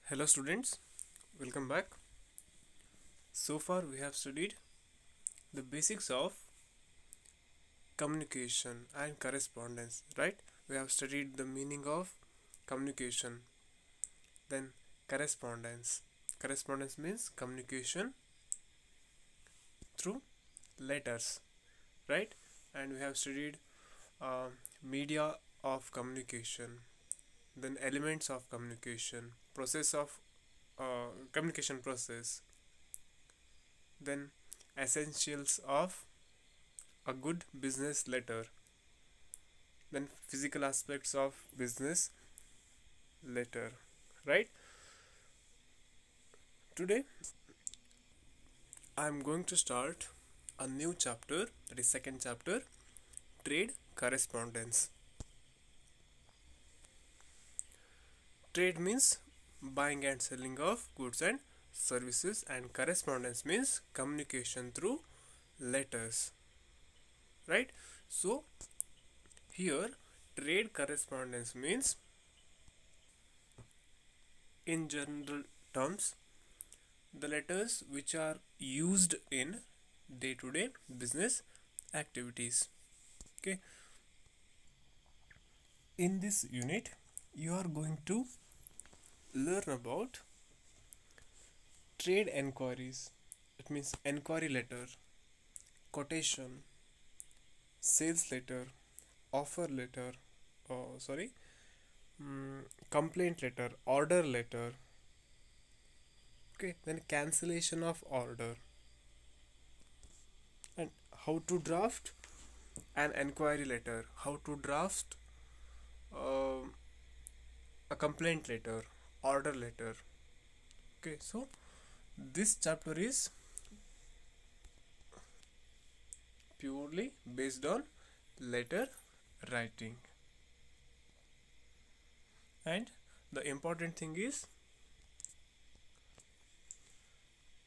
Hello students, welcome back. So far we have studied the basics of communication and correspondence, right? We have studied the meaning of communication, then correspondence. Correspondence means communication through letters, right? And we have studied uh, media of communication, then elements of communication, process of communication process, then essentials of a good business letter, then physical aspects of business letter, right? Today I'm going to start a new chapter, that is second chapter, trade correspondence. Trade means buying and selling of goods and services, and correspondence means communication through letters, right? So here trade correspondence means, in general terms, the letters which are used in day-to-day business activities. Okay, in this unit you are going to learn about trade enquiries. It means enquiry letter, quotation, sales letter, offer letter, sorry, complaint letter, order letter. Okay, then cancellation of order, and how to draft an enquiry letter, how to draft uh, a complaint letter, order letter. Okay, so this chapter is purely based on letter writing, and the important thing is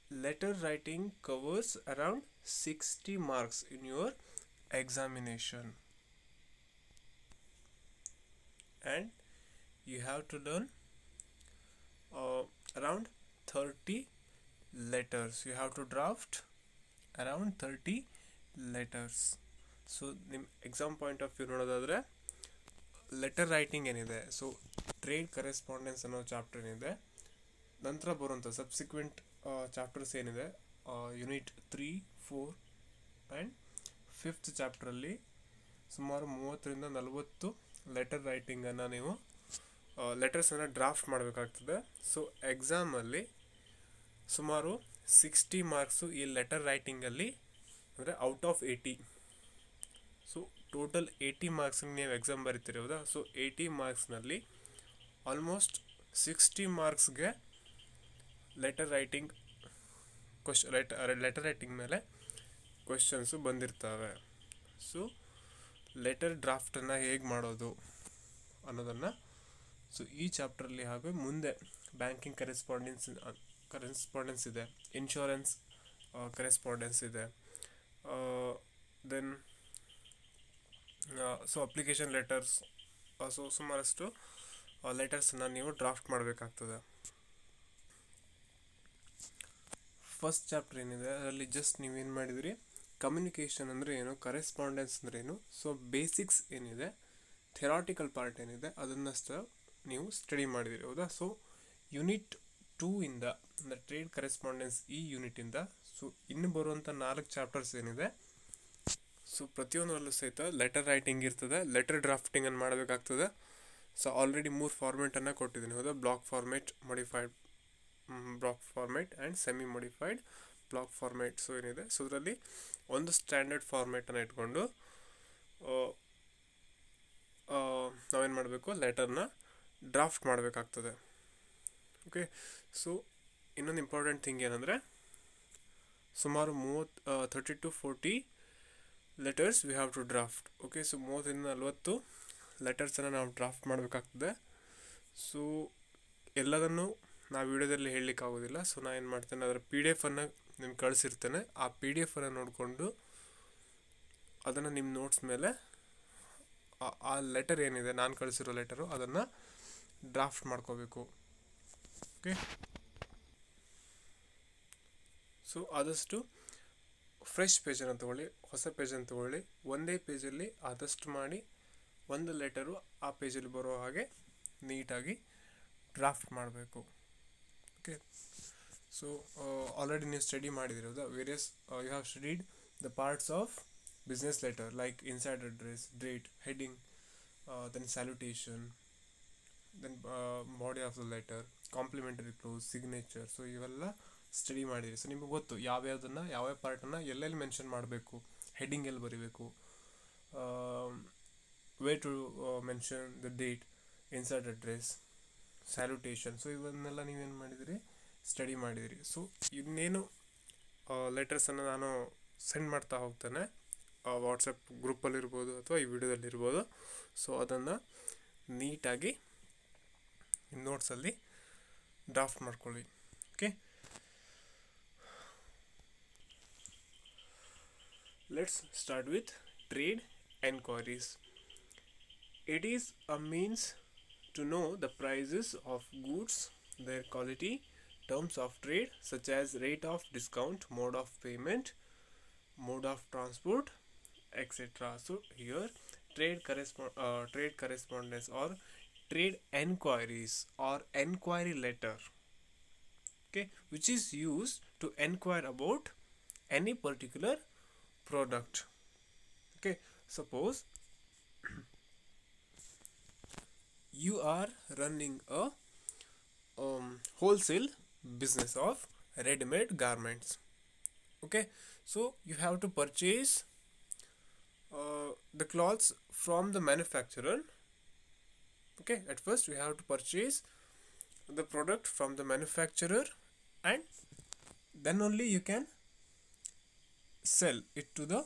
letter writing covers around 60 marks in your examination, and you have to learn uh, around 30 letters. You have to draft around 30 letters. So ನಿಮ್ಮ exam point of view ನೋಡೋದಾದರೆ letter writing ಏನಿದೆ, so trade correspondence ಅನ್ನೋ chapter ಏನಿದೆ, ನಂತರ ಬರುವಂಥ subsequent chapters ಏನಿದೆ, unit 3, 4 and 5th ಚಾಪ್ಟ್ರಲ್ಲಿ ಸುಮಾರು 30-40 letter ರೈಟಿಂಗನ್ನು ನೀವು ಲೆಟರ್ಸನ್ನು ಡ್ರಾಫ್ಟ್ ಮಾಡಬೇಕಾಗ್ತದೆ. ಸೊ ಎಕ್ಸಾಮಲ್ಲಿ ಸುಮಾರು 60 ಮಾರ್ಕ್ಸು ಈ ಲೆಟರ್ ರೈಟಿಂಗಲ್ಲಿ, ಅಂದರೆ ಔಟ್ ಆಫ್ 80. ಸೊ ಟೋಟಲ್ 80 ಮಾರ್ಕ್ಸ್ಗೆ ನೀವು ಎಕ್ಸಾಮ್ ಬರೀತೀರಿ, ಹೌದಾ? ಸೊ 80 ಮಾರ್ಕ್ಸ್ನಲ್ಲಿ ಆಲ್ಮೋಸ್ಟ್ 60 ಮಾರ್ಕ್ಸ್ಗೆ ಲೆಟರ್ ರೈಟಿಂಗ್ ಲೆಟರ್ ರೈಟಿಂಗ್ ಮೇಲೆ ಕ್ವೆಶನ್ಸು ಬಂದಿರ್ತವೆ. ಸೊ ಲೆಟರ್ ಡ್ರಾಫ್ಟನ್ನು ಹೇಗೆ ಮಾಡೋದು ಅನ್ನೋದನ್ನು ಸೊ ಈ ಚಾಪ್ಟ್ರಲ್ಲಿ ಹಾಗೂ ಮುಂದೆ ಬ್ಯಾಂಕಿಂಗ್ ಕರೆಸ್ಪಾಂಡೆನ್ಸ್ ಇದೆ, ಇನ್ಶೂರೆನ್ಸ್ ಕರೆಸ್ಪಾಂಡೆನ್ಸ್ ಇದೆ, then so application letters, so ಸುಮಾರಷ್ಟು ಲೆಟರ್ಸನ್ನು ನೀವು ಡ್ರಾಫ್ಟ್ ಮಾಡಬೇಕಾಗ್ತದೆ. ಫಸ್ಟ್ ಚಾಪ್ಟರ್ ಏನಿದೆ ಅದರಲ್ಲಿ ಜಸ್ಟ್ ನೀವೇನು ಮಾಡಿದಿರಿ, ಕಮ್ಯುನಿಕೇಷನ್ ಅಂದರೆ ಏನು, ಕರೆಸ್ಪಾಂಡೆನ್ಸ್ ಅಂದರೆ ಏನು, ಸೊ ಬೇಸಿಕ್ಸ್ ಏನಿದೆ, ಥೆರಾಟಿಕಲ್ ಪಾರ್ಟ್ ಏನಿದೆ ಅದನ್ನಷ್ಟು ನೀವು ಸ್ಟಡಿ ಮಾಡಿದಿರಿ, ಹೌದಾ? ಸೊ ಯೂನಿಟ್ 2 ಇಂದ ಅಂದರೆ ಟ್ರೇಡ್ ಕರೆಸ್ಪಾಂಡೆನ್ಸ್ ಈ ಯೂನಿಟಿಂದ ಸೊ ಇನ್ನು ಬರುವಂಥ 4 ಚಾಪ್ಟರ್ಸ್ ಏನಿದೆ, ಸೊ ಪ್ರತಿಯೊಂದರಲ್ಲೂ ಸಹಿತ ಲೆಟರ್ ರೈಟಿಂಗ್ ಇರ್ತದೆ, ಲೆಟರ್ ಡ್ರಾಫ್ಟಿಂಗನ್ನು ಮಾಡಬೇಕಾಗ್ತದೆ. ಸೊ ಆಲ್ರೆಡಿ 3 ಫಾರ್ಮೇಟನ್ನು ಕೊಟ್ಟಿದ್ದೀನಿ, ಹೌದಾ? Block format, modified block format and semi modified block format. So ಏನಿದೆ, ಸೊ ಇದರಲ್ಲಿ ಒಂದು ಸ್ಟ್ಯಾಂಡರ್ಡ್ ಫಾರ್ಮೇಟನ್ನು ಇಟ್ಕೊಂಡು ನಾವೇನು ಮಾಡಬೇಕು, ಲೆಟರ್ನ ಡ್ರಾಫ್ಟ್ ಮಾಡಬೇಕಾಗ್ತದೆ. ಓಕೆ, ಸೊ ಇನ್ನೊಂದು ಇಂಪಾರ್ಟೆಂಟ್ ಥಿಂಗ್ ಏನಂದರೆ ಸುಮಾರು 30-40 letters we have to draft. Okay, so 30-40 ಲೆಟರ್ಸನ್ನು ನಾವು ಡ್ರಾಫ್ಟ್ ಮಾಡಬೇಕಾಗ್ತದೆ. ಸೊ ಎಲ್ಲದನ್ನು ನಾವು ವಿಡಿಯೋದಲ್ಲಿ ಹೇಳಲಿಕ್ಕಾಗೋದಿಲ್ಲ. ಸೊ ನಾನು ಏನು ಮಾಡ್ತೇನೆ, ಅದರ PDF ನಿಮ್ಗೆ ಕಳಿಸಿರ್ತೇನೆ. ಆ PDF ನೋಡಿಕೊಂಡು ಅದನ್ನು ನಿಮ್ಮ ನೋಟ್ಸ್ ಮೇಲೆ ಆ ಲೆಟರ್ ಏನಿದೆ, ನಾನು ಕಳಿಸಿರೋ ಲೆಟರು, ಅದನ್ನು ಡ್ರಾಫ್ಟ್ ಮಾಡ್ಕೋಬೇಕು. ಓಕೆ. ಸೊ ಆದಷ್ಟು ಫ್ರೆಶ್ ಪೇಜನ್ನು ತೊಗೊಳ್ಳಿ, ಹೊಸ ಪೇಜನ್ನು ತೊಗೊಳ್ಳಿ. ಒಂದೇ ಪೇಜಲ್ಲಿ ಆದಷ್ಟು ಮಾಡಿ ಒಂದು ಲೆಟರು ಆ ಪೇಜಲ್ಲಿ ಬರೋ ಹಾಗೆ ನೀಟಾಗಿ ಡ್ರಾಫ್ಟ್ ಮಾಡಬೇಕು. ಓಕೆ. ಸೊ ಆಲ್ರೆಡಿ ನೀವು ಸ್ಟಡಿ ಮಾಡಿದಿರೋದು various you have studied the parts of business letter like inside address, date, heading, then salutation, then body of the letter, complimentary close, signature. So ಇವೆಲ್ಲ study ಮಾಡಿರಿ. So ನಿಮಗೆ ಗೊತ್ತು ಯಾವ್ಯಾವುದನ್ನು ಯಾವ್ಯಾವ ಪಾರ್ಟನ್ನು ಎಲ್ಲೆಲ್ಲಿ mention ಮಾಡಬೇಕು, heading ಎಲ್ಲಿ ಬರೀಬೇಕು, way to mention the date, insert address, salutation. So ಇವನ್ನೆಲ್ಲ ನೀವೇನು ಮಾಡಿದಿರಿ, ಸ್ಟಡಿ ಮಾಡಿದಿರಿ. ಸೊ ಇನ್ನೇನು ಲೆಟರ್ಸನ್ನು ನಾನು ಸೆಂಡ್ ಮಾಡ್ತಾ ಹೋಗ್ತಾನೆ ವಾಟ್ಸಪ್ ಗ್ರೂಪಲ್ಲಿರ್ಬೋದು ಅಥವಾ ಈ ವಿಡಿಯೋದಲ್ಲಿರ್ಬೋದು. ಸೊ ಅದನ್ನು ನೀಟಾಗಿ ನೋಟ್ಸಲ್ಲಿ ಡ್ರಾಫ್ಟ್ ಮಾಡ್ಕೊಳ್ಳಿ. Okay. Let's start with trade enquiries. It is a means to know the prices of goods, their quality, terms of trade such as rate of discount, mode of payment, mode of transport, etc. So here trade correspondence or trade enquiries or enquiry letter, okay, which is used to enquire about any particular product. Okay, suppose you are running a wholesale business of ready-made garments. Okay, so you have to purchase the clothes from the manufacturer. Okay, at first you have to purchase the product from the manufacturer and then only you can sell it to the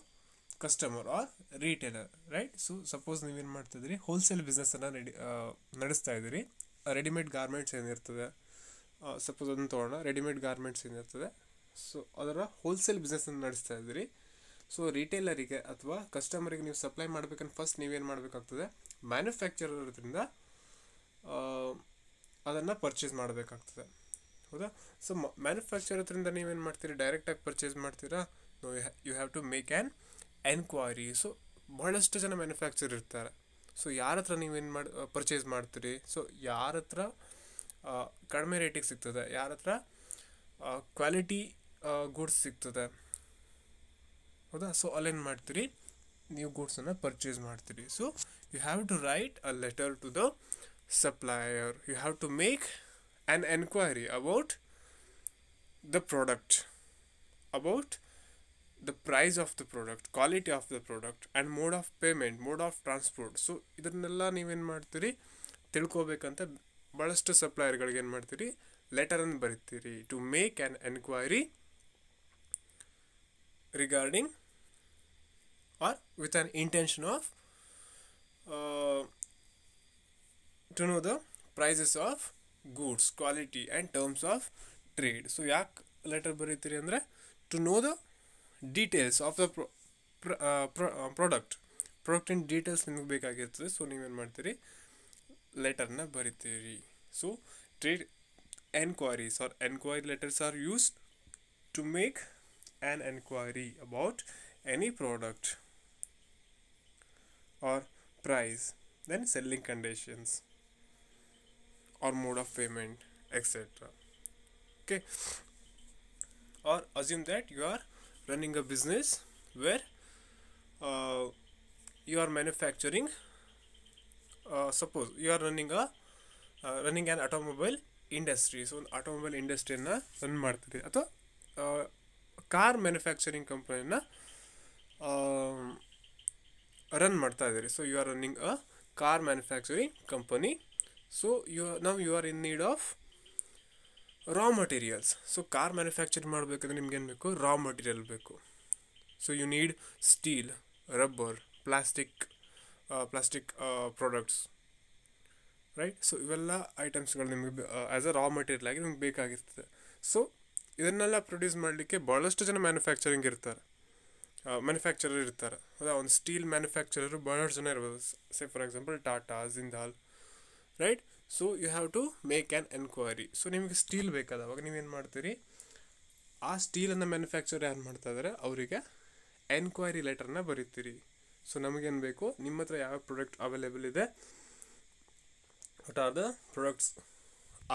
customer or retailer, right? So suppose ನೀವೇನು ಮಾಡ್ತಿದ್ರಿ, wholesale ಬಿಸ್ನೆಸ್ಸನ್ನು ನಡೆಸ್ತಾ ಇದ್ದೀರಿ. Readymade garments ಏನಿರ್ತದೆ, suppose ಅದನ್ನು ತೊಗೊಳ್ಳೋಣ, readymade garments ಏನಿರ್ತದೆ, so ಅದರ wholesale ಬಿಸ್ನೆಸ್ಸನ್ನು ನಡೆಸ್ತಾ ಇದ್ದೀರಿ. ಸೊ ರಿಟೇಲರಿಗೆ ಅಥವಾ ಕಸ್ಟಮರಿಗೆ ನೀವು ಸಪ್ಲೈ ಮಾಡ್ಬೇಕಂದ್ರೆ ಫಸ್ಟ್ ನೀವೇನು ಮಾಡಬೇಕಾಗ್ತದೆ, ಮ್ಯಾನುಫ್ಯಾಕ್ಚರರ್ದಿಂದ ಅದನ್ನು ಪರ್ಚೇಸ್ ಮಾಡಬೇಕಾಗ್ತದೆ, ಹೌದಾ? ಸೊ ಮ್ಯಾನುಫ್ಯಾಕ್ಚರ್ ಹತ್ರದಿಂದ ನೀವೇನು ಮಾಡ್ತೀರಿ, ಡೈರೆಕ್ಟಾಗಿ ಪರ್ಚೇಸ್ ಮಾಡ್ತೀರಾ? No, you have to make an enquiry. So ಬಹಳಷ್ಟು ಜನ ಮ್ಯಾನುಫ್ಯಾಕ್ಚರ್ ಇರ್ತಾರೆ. ಸೊ ಯಾರ ಹತ್ರ ನೀವೇನು ಪರ್ಚೇಸ್ ಮಾಡ್ತೀರಿ, ಸೊ ಯಾರ ಹತ್ರ ಕಡಿಮೆ ರೇಟಿಗೆ ಸಿಗ್ತದೆ, ಯಾರ ಹತ್ರ ಕ್ವಾಲಿಟಿ ಗೂಡ್ಸ್ ಸಿಗ್ತದೆ, ಹೌದಾ? ಸೊ ಅಲ್ಲೇನು ಮಾಡ್ತೀರಿ, ನೀವು ಗೂಡ್ಸನ್ನು ಪರ್ಚೇಸ್ ಮಾಡ್ತೀರಿ. So you have to write a letter to the supplier. You have to make an enquiry about the product, about the price of the product, quality of the product and mode of payment, mode of transport. So ಇದನ್ನೆಲ್ಲ ನೀವೇನು ಮಾಡ್ತೀರಿ, ತಿಳ್ಕೊಬೇಕಂತ ಭಾಳಷ್ಟು ಸಪ್ಲೈಯರ್ಗಳಿಗೆ ಏನು ಮಾಡ್ತೀರಿ, ಲೆಟರನ್ನು ಬರೀತೀರಿ to make an enquiry regarding or with an intention of to know the prices of goods, quality and terms of trade. So ಯಾಕೆ ಲೆಟರ್ ಬರೀತೀರಿ ಅಂದರೆ to know the details of the ಪ್ರಾಡಕ್ಟಿನ ಡೀಟೇಲ್ಸ್ ನಿಮಗೆ ಬೇಕಾಗಿರ್ತದೆ. ಸೊ ನೀವೇನು ಮಾಡ್ತೀರಿ, ಲೆಟರ್ನ ಬರಿತೀರಿ. So trade enquiries or enquiry letters are used to make an enquiry about any product or price, then selling conditions or mode of payment, etc. Okay, or assume that you are running a business where you are manufacturing, suppose you are running an automobile industry. So automobile industry na run ಮಾಡ್ತೀರಿ ಅಥವಾ car manufacturing ಕಂಪನಿನ run ಮಾಡ್ತಾ ಇದ್ದೀರಿ. So you are running a car manufacturing company. So now you are in need of raw materials. So car manufacture ಮಾಡಬೇಕಂದ್ರೆ ನಿಮ್ಗೆ ಏನು ಬೇಕು, raw material ಬೇಕು. So you need steel, rubber, plastic products, right? So ಇವೆಲ್ಲ ಐಟಮ್ಸ್ಗಳು ನಿಮಗೆ as a raw material ಆಗಿ ನಿಮ್ಗೆ ಬೇಕಾಗಿರ್ತದೆ. ಸೊ ಇದನ್ನೆಲ್ಲ ಪ್ರೊಡ್ಯೂಸ್ ಮಾಡಲಿಕ್ಕೆ ಭಾಳಷ್ಟು ಜನ ಮ್ಯಾನುಫ್ಯಾಕ್ಚರರ್ ಇರ್ತಾರೆ, ಹೌದಾ? ಒಂದು ಸ್ಟೀಲ್ ಮ್ಯಾನುಫ್ಯಾಕ್ಚರರು ಭಾಳಷ್ಟು ಜನ ಇರ್ಬೋದು. Say for example Tata, Jindal, right? So you have to make an enquiry. So ನಿಮಗೆ ಸ್ಟೀಲ್ ಬೇಕಾದ ಅವಾಗ ನೀವೇನು ಮಾಡ್ತೀರಿ, ಆ ಸ್ಟೀಲನ್ನು ಮ್ಯಾನುಫ್ಯಾಕ್ಚರ್ ಯಾರು ಮಾಡ್ತಾ ಇದ್ದಾರೆ ಅವರಿಗೆ ಎನ್ಕ್ವೈರಿ ಲೆಟರ್ನ ಬರೀತೀರಿ. ಸೊ ನಮಗೇನು ಬೇಕು, ನಿಮ್ಮ ಹತ್ರ ಯಾವ ಪ್ರಾಡಕ್ಟ್ ಅವೈಲೇಬಲ್ ಇದೆ, what are the products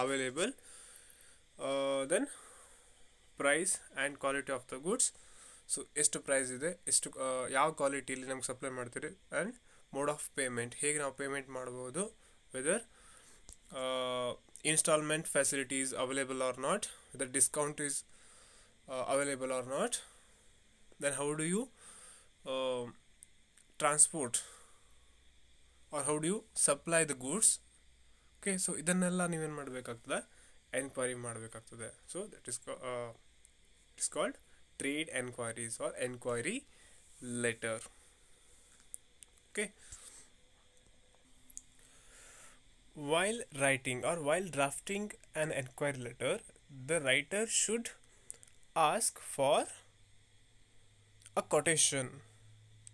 available, then price and quality of the goods. So ಎಷ್ಟು ಪ್ರೈಸ್ ಇದೆ, ಎಷ್ಟು ಯಾವ ಕ್ವಾಲಿಟಿಯಲ್ಲಿ ನಮ್ಗೆ ಸಪ್ಲೈ ಮಾಡ್ತೀರಿ, ಆ್ಯಂಡ್ ಮೋಡ್ ಆಫ್ ಪೇಮೆಂಟ್, ಹೇಗೆ ನಾವು ಪೇಮೆಂಟ್ ಮಾಡ್ಬೋದು, whether instalment facility is available or not, whether discount is available or not, then how do you transport or how do you supply the goods. Okay, so ಇದನ್ನೆಲ್ಲ ನೀವೇನು ಮಾಡಬೇಕಾಗ್ತದೆ, enquiry ಮಾಡಬೇಕಾಗ್ತದೆ. So that is called trade enquiries or enquiry letter. Okay, while writing or while drafting an enquiry letter, the writer should ask for a quotation.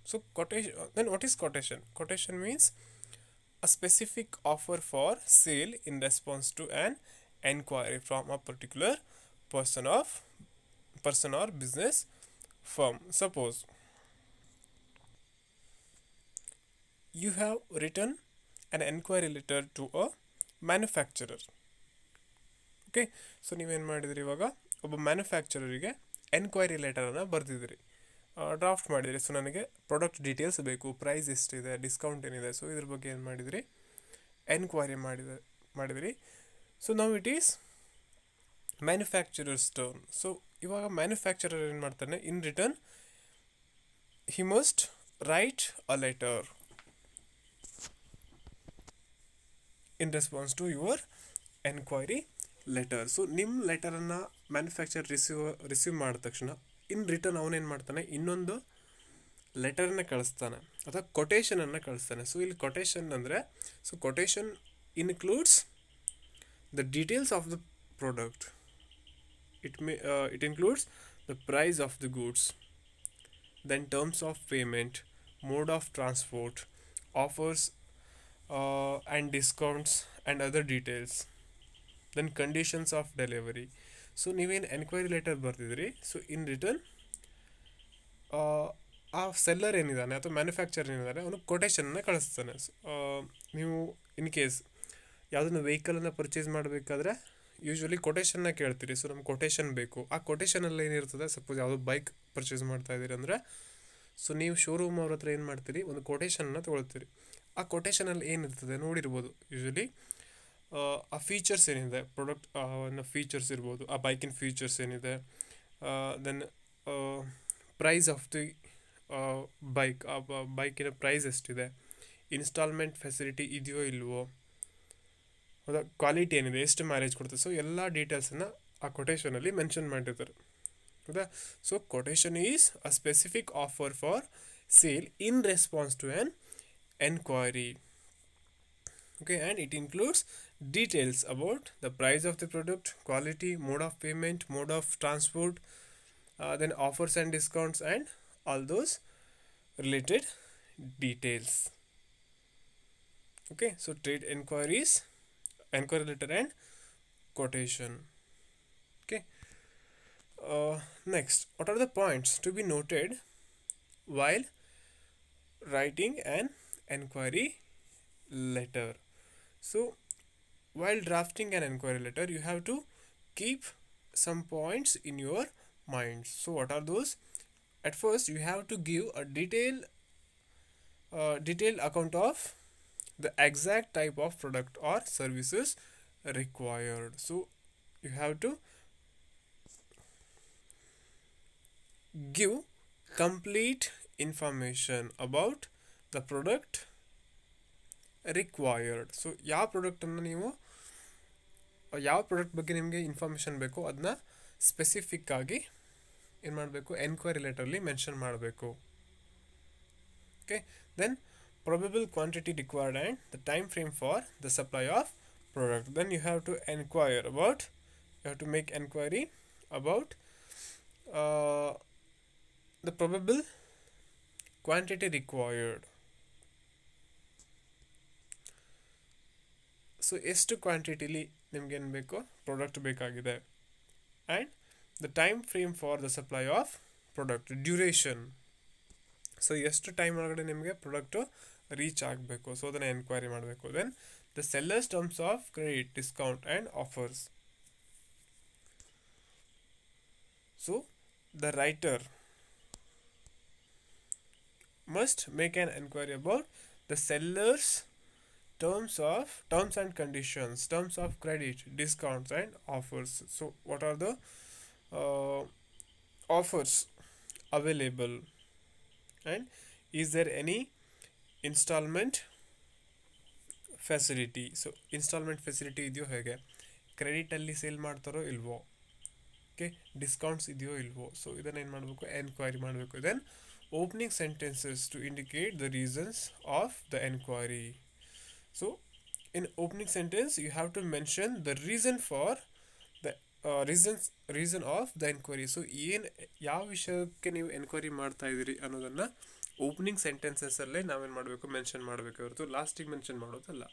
So quotation, then what is quotation? Quotation means a specific offer for sale in response to an enquiry from a particular person or business firm. Suppose you have written an enquiry letter to a manufacturer. Okay, so ನೀವೇನು ಮಾಡಿದ್ರಿ, ಇವಾಗ ಒಬ್ಬ ಮ್ಯಾನುಫ್ಯಾಕ್ಚರರಿಗೆ enquiry ಲೆಟರನ್ನು ಬರೆದಿದ್ರಿ, draft ಮಾಡಿದ್ರಿ. So ನನಗೆ product details ಬೇಕು, ಪ್ರೈಸ್ ಎಷ್ಟಿದೆ, ಡಿಸ್ಕೌಂಟ್ ಏನಿದೆ, ಸೊ ಇದ್ರ ಬಗ್ಗೆ ಏನು ಮಾಡಿದ್ರಿ, ಎನ್ಕ್ವೈರಿ ಮಾಡಿದ್ರಿ. So now it is manufacturer's turn. So ಇವಾಗ ಮ್ಯಾನುಫ್ಯಾಕ್ಚರರ್ ಏನು ಮಾಡ್ತಾನೆ, in return he must write a letter in response to your enquiry letter. So ನಿಮ್ಮ ಲೆಟರನ್ನು ಮ್ಯಾನುಫ್ಯಾಕ್ಚರ್ ರಿಸೀವ್ ಮಾಡಿದ ತಕ್ಷಣ ಇನ್ ರಿಟರ್ನ್ ಅವನೇನು ಮಾಡ್ತಾನೆ, ಇನ್ನೊಂದು ಲೆಟರನ್ನ ಕಳಿಸ್ತಾನೆ ಅಥವಾ ಕೊಟೇಶನನ್ನು ಕಳಿಸ್ತಾನೆ. ಸೊ ಇಲ್ಲಿ ಕೊಟೇಶನ್ ಅಂದರೆ, so quotation includes the details of the product. It includes the price of the goods, then terms of payment, mode of transport, offers and discounts and other details, then conditions of delivery. So ನೀವೇನು enquiry letter ಬರ್ತಿದ್ರಿ, so in return ಆ seller ಏನಿದ್ದಾನೆ ಅಥವಾ manufacture ಏನಿದ್ದಾನೆ ಅವನು ಕೊಟೇಶನ್ನ ಕಳಿಸ್ತಾನೆ. ನೀವು in case ಯಾವುದನ್ನು ವೆಹಿಕಲನ್ನು purchase ಮಾಡಬೇಕಾದ್ರೆ ಯೂಶ್ವಲಿ ಕೊಟೇಶನ್ನ ಕೇಳ್ತೀರಿ. ಸೊ ನಮ್ಗೆ ಕೊಟೇಶನ್ ಬೇಕು. ಆ ಕೊಟೇಶನಲ್ಲಿ ಏನಿರ್ತದೆ, ಸಪೋಸ್ ಯಾವುದೋ ಬೈಕ್ ಪರ್ಚೇಸ್ ಮಾಡ್ತಾ ಇದ್ದೀರಿ ಅಂದರೆ, ಸೊ ನೀವು ಶೋರೂಮ್ ಅವ್ರ ಹತ್ರ ಏನು ಮಾಡ್ತೀರಿ, ಒಂದು ಕೊಟೇಶನ್ನ ತೊಗೊಳ್ತೀರಿ. ಆ ಕೊಟೇಶನಲ್ಲಿ ಏನಿರ್ತದೆ ನೋಡಿರ್ಬೋದು, ಯೂಶ್ವಲಿ ಆ ಫೀಚರ್ಸ್ ಏನಿದೆ, ಪ್ರಾಡಕ್ಟ್ ಫೀಚರ್ಸ್ ಇರ್ಬೋದು, ಆ ಬೈಕಿನ ಫೀಚರ್ಸ್ ಏನಿದೆ, then price of the bike, ಆ ಬೈಕಿನ ಪ್ರೈಸ್ ಎಷ್ಟಿದೆ, ಇನ್ಸ್ಟಾಲ್ಮೆಂಟ್ ಫೆಸಿಲಿಟಿ ಇದೆಯೋ ಇಲ್ವೋ, ಹೌದಾ, ಕ್ವಾಲಿಟಿ ಏನಿದೆ, ಎಷ್ಟು ಮೈಲೇಜ್ ಕೊಡ್ತದೆ, ಸೊ ಎಲ್ಲ ಡೀಟೇಲ್ಸನ್ನು ಆ ಕೊಟೇಶನಲ್ಲಿ ಮೆನ್ಷನ್ ಮಾಡಿರ್ತಾರೆ, ಹೌದಾ. So quotation is a specific offer for sale in response to an enquiry. Okay, and it includes details about the price of the product, quality, mode of payment, mode of transport, then offers and discounts, and all those related details. Okay, so trade enquiries, enquiry letter and quotation. Okay, next, what are the points to be noted while writing an enquiry letter? So while drafting an enquiry letter, you have to keep some points in your mind. So what are those? At first, you have to give a detailed account of the exact type of product or services required. So you have to give complete information about the product required. So ಯಾವ ಪ್ರಾಡಕ್ಟನ್ನು ನೀವು, ಯಾವ product ಬಗ್ಗೆ ನಿಮಗೆ information ಬೇಕು ಅದನ್ನ specific ಆಗಿ ಏನು ಮಾಡಬೇಕು, ಎನ್ಕ್ವೈರಿ ಲೆಟರ್ಲಿ ಮೆನ್ಷನ್ ಮಾಡಬೇಕು. Okay, then probable quantity required and the time frame for the supply of product. Then you have to make enquiry about the probable quantity required. So ಎಷ್ಟು ಕ್ವಾಂಟಿಟಿಲಿ ನಿಮ್ಗೇನು ಬೇಕೋ ಪ್ರಾಡಕ್ಟ್ ಬೇಕಾಗಿದೆ. And the time frame for the supply of product, duration. So ಎಷ್ಟು time ಒಳಗಡೆ ನಿಮಗೆ product reach ಆಗಬೇಕು, so ಅದನ್ನು ಎನ್ಕ್ವೈರಿ ಮಾಡಬೇಕು. Then the seller's terms of credit, discount and offers. So the writer must make an inquiry about the seller's terms and conditions, terms of credit, discounts and offers. So what are the offers available, and is there any installment facility? So installment facility ಇದೆಯೋ ಹೇಗೆ, ಕ್ರೆಡಿಟಲ್ಲಿ sale ಮಾಡ್ತಾರೋ ಇಲ್ವೋ, okay, discounts ಇದೆಯೋ ಇಲ್ವೋ. So ಇದನ್ನು ಏನು ಮಾಡಬೇಕು, enquiry ಮಾಡಬೇಕು. Then opening sentences to indicate the reasons of the enquiry. So in opening sentence you have to mention the reason for the reason of the enquiry. So ಯಾವ ವಿಷಯಕ್ಕೆ ನೀವು enquiry ಮಾಡ್ತಾ ಇದ್ದೀರಿ ಅನ್ನೋದನ್ನು ಓಪನಿಂಗ್ ಸೆಂಟೆನ್ಸಸ್ಸಲ್ಲೇ ನಾವೇನು ಮಾಡಬೇಕು, ಮೆನ್ಷನ್ ಮಾಡಬೇಕು ಹೊರತು ಲಾಸ್ಟಿಗೆ ಮೆನ್ಷನ್ ಮಾಡೋದಲ್ಲ.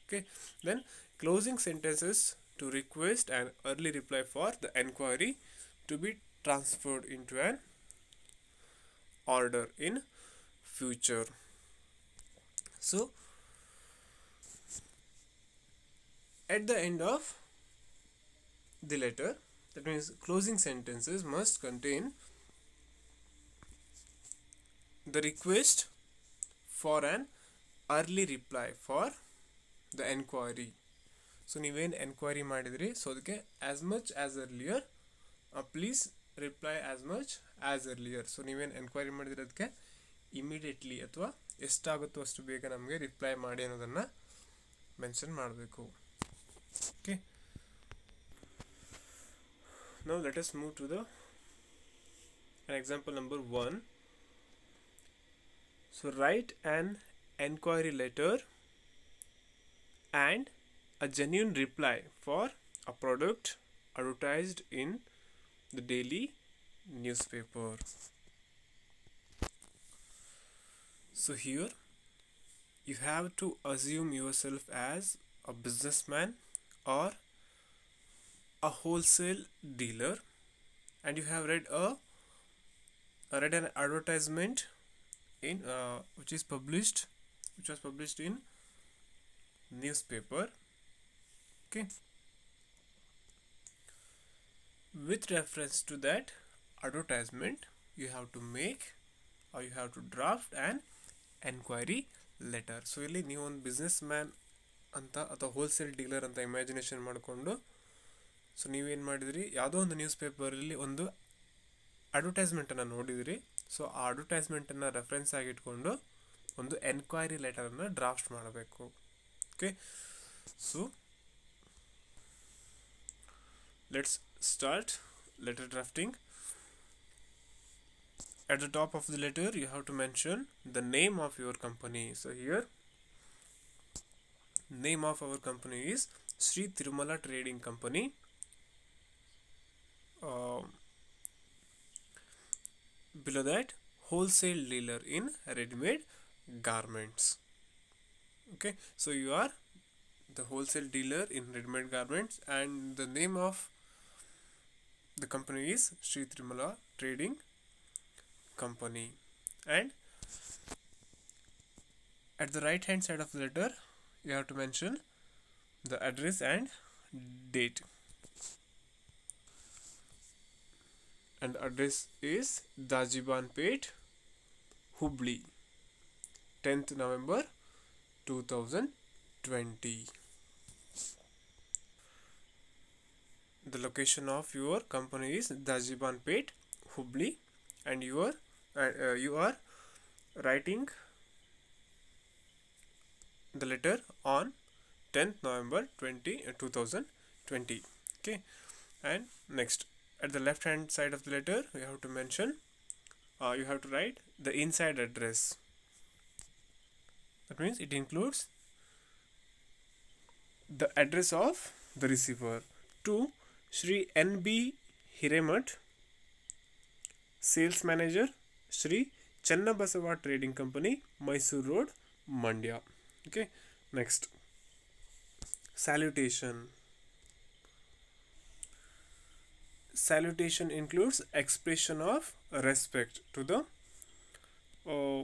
Okay, then closing sentences to request an early reply for the enquiry to be transferred into an order in future. So at the end of the letter, that means closing sentences must contain the request for an early reply for the enquiry. So ನೀವೇನು enquiry ಮಾಡಿದ್ರಿ, so ಅದಕ್ಕೆ as much as earlier, please reply as much as earlier. So ನೀವೇನು enquiry ಮಾಡಿದಿರೋದಕ್ಕೆ immediately ಅಥವಾ ಎಷ್ಟಾಗುತ್ತೋ ಅಷ್ಟು ಬೇಗ ನಮಗೆ reply ಮಾಡಿ ಅನ್ನೋದನ್ನು ಮೆನ್ಷನ್ ಮಾಡಬೇಕು. Okay, now let us move to the example number 1. So write an enquiry letter and a genuine reply for a product advertised in the daily newspaper. So here you have to assume yourself as a businessman or a wholesale dealer, and you have read an advertisement in which was published in newspaper. Okay, with reference to that advertisement you have to make or you have to draft an enquiry letter. So ಇಲ್ಲಿ ನೀವು ಒಂದು business man ಅಂತ ಅಥವಾ wholesale dealer ಅಂತ imagination ಮಾಡಿಕೊಂಡು, so ನೀವೇನು ಮಾಡಿದಿರಿ, ಯಾವುದೋ ಒಂದು ನ್ಯೂಸ್ ಪೇಪರಲ್ಲಿ ಒಂದು ಅಡ್ವರ್ಟೈಸ್ಮೆಂಟನ್ನು ನೋಡಿದಿರಿ. ಸೊ ಆ ಅಡ್ವರ್ಟೈಸ್ಮೆಂಟನ್ನು ರೆಫರೆನ್ಸ್ ಆಗಿಟ್ಕೊಂಡು ಒಂದು ಎನ್ಕ್ವೈರಿ ಲೆಟರನ್ನು ಡ್ರಾಫ್ಟ್ ಮಾಡಬೇಕು. Okay, so let's start letter drafting. At the top of the letter you have to mention the name of your company. So here name of our company is Sri Tirumala Trading Company. Below that, wholesale dealer in ready-made garments. Okay, so you are the wholesale dealer in ready-made garments and the name of the company is Sri Tirumala Trading Company. And at the right hand side of the letter you have to mention the address and date. And the address is Dajibanpet, Hubli, 10th November 2020. The location of your company is Dajibanpet, Hubli, and you are writing the letter on 10th November 2020. Okay, and next, at the left hand side of the letter you have to mention, you have to write the inside address. That means it includes the address of the receiver to Shri N.B. Hiremat, Sales Manager, Shri Channabasava Trading Company, Mysore Road, Mandya. Okay, next, Salutation. Salutation includes expression of respect to the uh,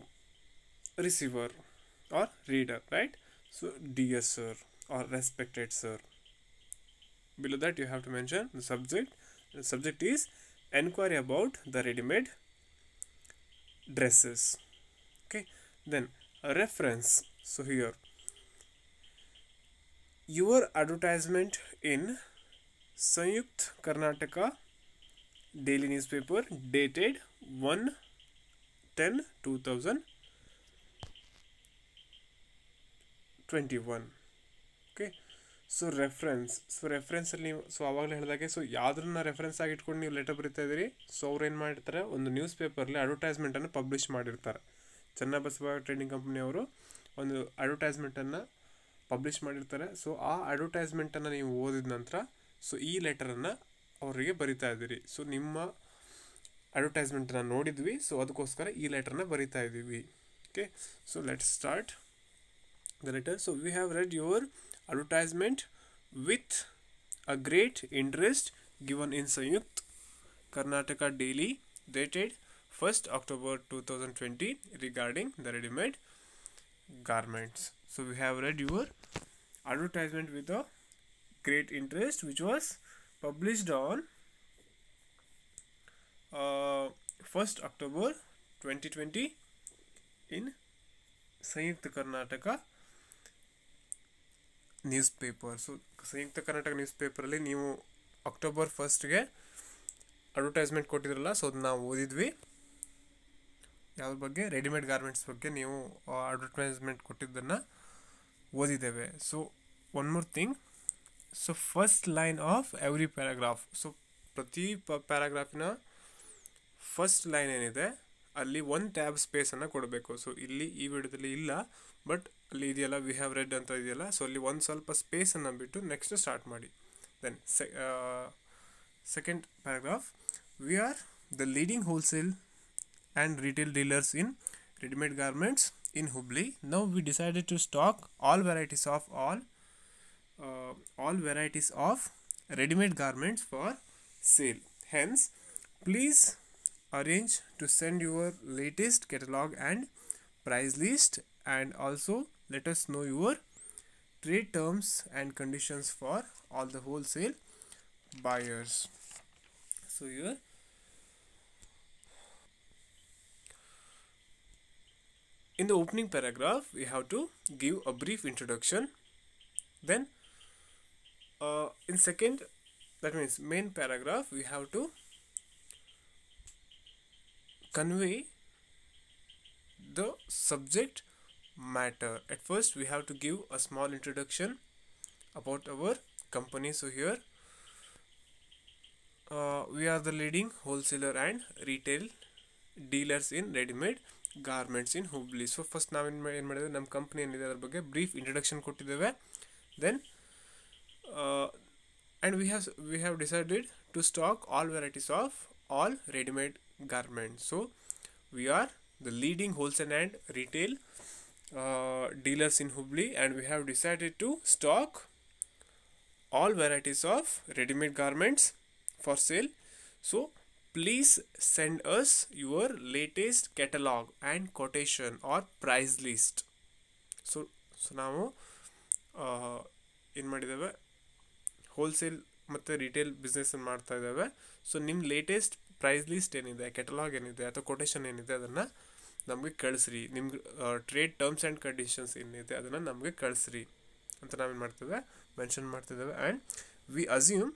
receiver or reader, right? So, dear sir or respected sir. Below that, you have to mention the subject. The subject is enquiry about the ready-made dresses. Okay, then a reference. So, here your advertisement in Sanyukt Karnataka daily newspaper dated 1/10/2021. Okay, so ರೆಫರೆನ್ಸಲ್ಲಿ so ಆವಾಗಲೇ ಹೇಳಿದಾಗೆ so ಯಾವುದನ್ನ reference ಆಗಿ ಇಟ್ಕೊಂಡು ನೀವು letter ಬರಿತಾ ಇದ್ದೀರಿ. So ಅವ್ರು ಏನು ಮಾಡಿರ್ತಾರೆ, ಒಂದು ನ್ಯೂಸ್ ಪೇಪರ್ಲಿ ಅಡ್ವರ್ಟೈಸ್ಮೆಂಟನ್ನು ಪಬ್ಲಿಷ್ ಮಾಡಿರ್ತಾರೆ. ಚನ್ನಬಸವ ಟ್ರೇಡಿಂಗ್ ಕಂಪ್ನಿಯವರು ಒಂದು ಅಡ್ವರ್ಟೈಸ್ಮೆಂಟನ್ನು ಪಬ್ಲಿಷ್ ಮಾಡಿರ್ತಾರೆ. ಸೊ ಆ ಅಡ್ವರ್ಟೈಸ್ಮೆಂಟನ್ನು ನೀವು ಓದಿದ ನಂತರ ಸೊ ಈ ಲೆಟರನ್ನು ಅವರಿಗೆ ಬರಿತಾ ಇದ್ದೀರಿ. ಸೊ ನಿಮ್ಮ ಅಡ್ವರ್ಟೈಸ್ಮೆಂಟನ್ನು ನೋಡಿದ್ವಿ, ಸೊ ಅದಕ್ಕೋಸ್ಕರ ಈ ಲೆಟರ್ನ ಬರಿತಾ ಇದ್ದೀವಿ. Okay, so let's start the letter. So we have read your advertisement with a great interest given in Sanyukt Karnataka Daily dated 1st October 2020 regarding the ready-made garments. So we have read your advertisement with a great interest, which was published on 1st October 2020 in Sanyukt Karnataka newspaper. So Sanyukta Karnataka ನ್ಯೂಸ್ ಪೇಪರಲ್ಲಿ ನೀವು October 1ಗೆ advertisement ಕೊಟ್ಟಿದ್ರಲ್ಲ, so ಅದನ್ನ ನಾವು ಓದಿದ್ವಿ. ಯಾವುದ್ರ ಬಗ್ಗೆ? ರೆಡಿಮೇಡ್ ಗಾರ್ಮೆಂಟ್ಸ್ ಬಗ್ಗೆ ನೀವು ಅಡ್ವರ್ಟೈಸ್ಮೆಂಟ್ ಕೊಟ್ಟಿದ್ದನ್ನು ಓದಿದ್ದೇವೆ. So one more thing, so first line of every paragraph. So ಪ್ರತಿ ಪ್ಯಾರಾಗ್ರಾಫಿನ ಫಸ್ಟ್ ಲೈನ್ ಏನಿದೆ ಅಲ್ಲಿ ಒಂದು ಟ್ಯಾಬ್ ಸ್ಪೇಸನ್ನು ಕೊಡಬೇಕು. ಸೊ ಇಲ್ಲಿ ಈ ವಿಡಿಯೋದಲ್ಲಿ ಇಲ್ಲ, ಬಟ್ ಅಲ್ಲಿ ಇದೆಯಲ್ಲ, ವಿ ಹ್ಯಾವ್ ರೆಡ್ ಅಂತ ಇದೆಯಲ್ಲ, ಸೊ ಅಲ್ಲಿ ಒಂದು ಸ್ವಲ್ಪ ಸ್ಪೇಸನ್ನು ಬಿಟ್ಟು ನೆಕ್ಸ್ಟ್ ಸ್ಟಾರ್ಟ್ ಮಾಡಿ. Then second paragraph, we are the leading wholesale and retail dealers in readymade garments in Hubli. Now we decided to stock all varieties of ready-made garments for sale. Hence, please arrange to send your latest catalog and price list, and also let us know your trade terms and conditions for all the wholesale buyers. So here in the opening paragraph we have to give a brief introduction. Then in second, that means main paragraph, we have to convey the subject matter. At first we have to give a small introduction about our company. So here we are the leading wholesaler and retail dealers in ready-made garments in Hubli. So first ನಾವು ಏನು ಮಾಡಿದ್ವಿ, ನಮ್ಮ company ಏನಿದೆ ಅದರ ಬಗ್ಗೆ brief introduction ಕೊಟ್ಟಿದ್ದೇವೆ. Then and we have decided to stock all varieties of all ready-made garments. So we are the leading wholesale and retail dealers in Hubli, and we have decided to stock all varieties of ready-made garments for sale. So please send us your latest catalog and quotation or price list. So ನಾವು ಏನು ಮಾಡಿದ್ದೇವೆ, wholesale ಮತ್ತು retail ಬಿಸ್ನೆಸ್ಸನ್ನು ಮಾಡ್ತಾ ಇದ್ದೇವೆ. So ನಿಮ್ಮ latest price list ಏನಿದೆ, catalogue ಏನಿದೆ ಅಥವಾ ಕೊಟೇಶನ್ ಏನಿದೆ ಅದನ್ನು ನಮಗೆ ಕಳಿಸ್ರಿ. ನಿಮ್ಗೆ ಟ್ರೇಡ್ ಟರ್ಮ್ಸ್ ಆ್ಯಂಡ್ ಕಂಡೀಷನ್ಸ್ ಏನಿದೆ ಅದನ್ನು ನಮಗೆ ಕಳಿಸ್ರಿ ಅಂತ ನಾವೇನು ಮಾಡ್ತಿದ್ದೇವೆ, ಮೆನ್ಷನ್ ಮಾಡ್ತಿದ್ದೇವೆ. And we assume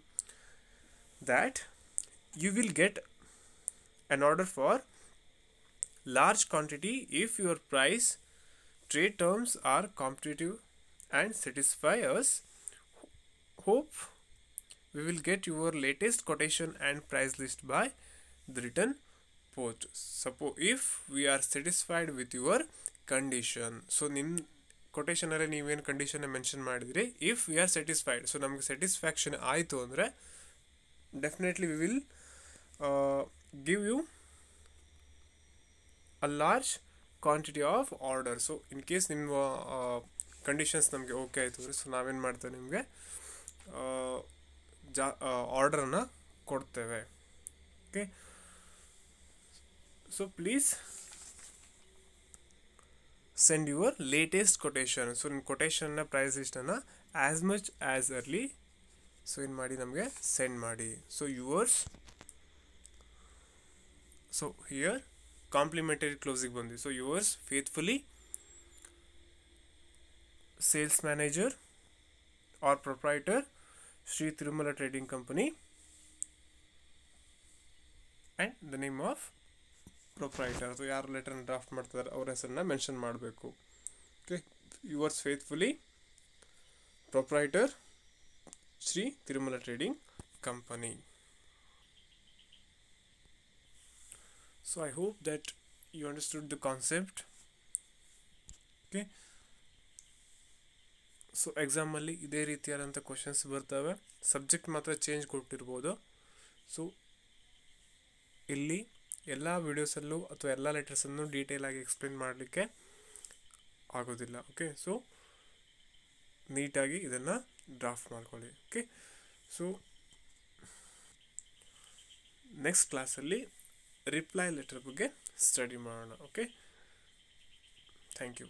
that you will get an order for large quantity if your price trade terms are competitive and satisfy us. Hope we will get your latest quotation and price list by the return post. Suppose if we are satisfied with your condition, so ನಿಮ್ಮ ಕೊಟೇಶನಲ್ಲಿ ನೀವೇನು ಕಂಡೀಷನ್ನ mention ಮಾಡಿದ್ರಿ, if we are satisfied, so ನಮಗೆ satisfaction ಆಯಿತು ಅಂದರೆ definitely we will give you a large quantity of order. So in case ನಿಮ್ಮ conditions ನಮಗೆ okay ಆಯಿತು ರೀ. ಸೊ ನಾವೇನು ಮಾಡ್ತೇವೆ, ನಿಮಗೆ ಆರ್ಡರನ್ನು ಕೊಡ್ತೇವೆ. Okay, so please send your latest quotation. So ನಿಮ್ಮ ಕೊಟೇಶನ್ನ ಪ್ರೈಸ್ ಲಿಸ್ಟನ್ನು as much as early so ಏನು ಮಾಡಿ ನಮಗೆ ಸೆಂಡ್ ಮಾಡಿ. So yours, so here complimentary ಕ್ಲೋಸಿಗೆ ಬಂದ್ವಿ. So yours faithfully sales manager or proprietor Shri Tirumala trading company and the name of proprietor. So ಯಾರು ಲೆಟರ್ನ ಡ್ರಾಫ್ಟ್ ಮಾಡ್ತಾರೆ ಅವ್ರ ಹೆಸರನ್ನ ಮೆನ್ಷನ್ ಮಾಡಬೇಕು. Okay, yours faithfully proprietor Shri Tirumala trading company. So I hope that you understood the concept. Okay, so ಎಕ್ಸಾಮಲ್ಲಿ ಇದೇ ರೀತಿಯಾದಂಥ questions ಬರ್ತವೆ. ಸಬ್ಜೆಕ್ಟ್ ಮಾತ್ರ ಚೇಂಜ್ ಕೊಟ್ಟಿರ್ಬೋದು. ಸೊ ಇಲ್ಲಿ ಎಲ್ಲ ವಿಡಿಯೋಸಲ್ಲೂ ಅಥವಾ ಎಲ್ಲ ಲೆಟರ್ಸನ್ನು ಡೀಟೇಲಾಗಿ ಎಕ್ಸ್ಪ್ಲೇನ್ ಮಾಡಲಿಕ್ಕೆ ಆಗೋದಿಲ್ಲ. ಓಕೆ, ಸೊ ನೀಟಾಗಿ ಇದನ್ನು ಡ್ರಾಫ್ಟ್ ಮಾಡ್ಕೊಳ್ಳಿ. ಓಕೆ, ಸೊ ನೆಕ್ಸ್ಟ್ ಕ್ಲಾಸಲ್ಲಿ ರಿಪ್ಲೈ ಲೆಟರ್ ಬಗ್ಗೆ ಸ್ಟಡಿ ಮಾಡೋಣ. Okay, thank you.